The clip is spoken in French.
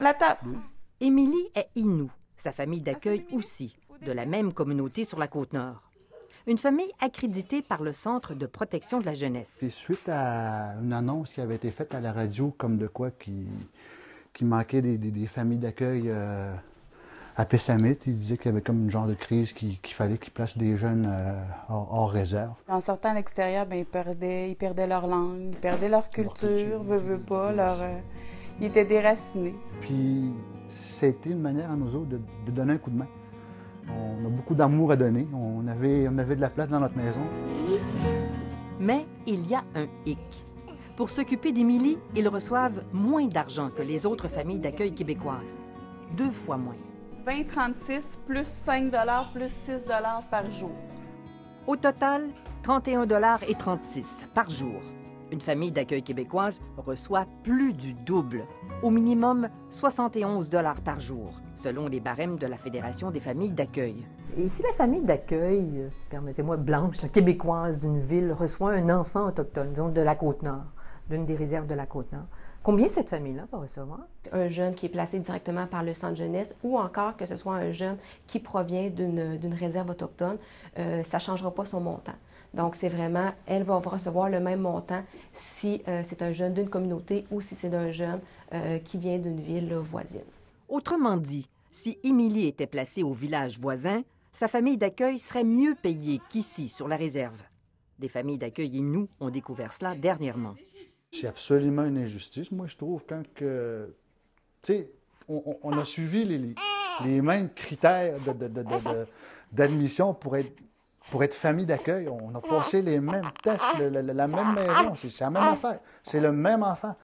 La table. Émilie est Innu, sa famille d'accueil aussi, de la même communauté sur la Côte-Nord. Une famille accréditée par le Centre de protection de la jeunesse. C'est suite à une annonce qui avait été faite à la radio, comme de quoi qui manquait des familles d'accueil à Pessamit. Il disait qu'il y avait comme une genre de crise qu'il fallait qu'ils placent des jeunes hors réserve. En sortant à l'extérieur, ben, ils perdaient leur langue, ils perdaient leur culture, veut pas, ils étaient déracinés. Puis, c'était une manière à nous autres de donner un coup de main. On a beaucoup d'amour à donner. On avait de la place dans notre maison. Mais il y a un hic. Pour s'occuper d'Émilie, ils reçoivent moins d'argent que les autres familles d'accueil québécoises. 2 fois moins. 20,36 plus 5 plus 6 par jour. Au total, 31,36 par jour. Une famille d'accueil québécoise reçoit plus du double. Au minimum, 71 par jour, selon les barèmes de la Fédération des familles d'accueil. Et si la famille d'accueil, permettez-moi, blanche, la québécoise d'une ville, reçoit un enfant autochtone, disons de la Côte-Nord, d'une des réserves de la Côte-Nord, combien cette famille-là va recevoir? Un jeune qui est placé directement par le centre jeunesse ou encore que ce soit un jeune qui provient d'une réserve autochtone, ça ne changera pas son montant. Donc, c'est vraiment, elle va recevoir le même montant si c'est un jeune d'une communauté ou si c'est un jeune qui vient d'une ville voisine. Autrement dit, si Émilie était placée au village voisin, sa famille d'accueil serait mieux payée qu'ici, sur la réserve. Des familles d'accueil Innu ont découvert cela dernièrement. C'est absolument une injustice, moi, je trouve, quand que... Tu sais, on a suivi les mêmes critères d'admission pour être famille d'accueil. On a passé les mêmes tests, la même maison, c'est la même affaire. C'est le même enfant.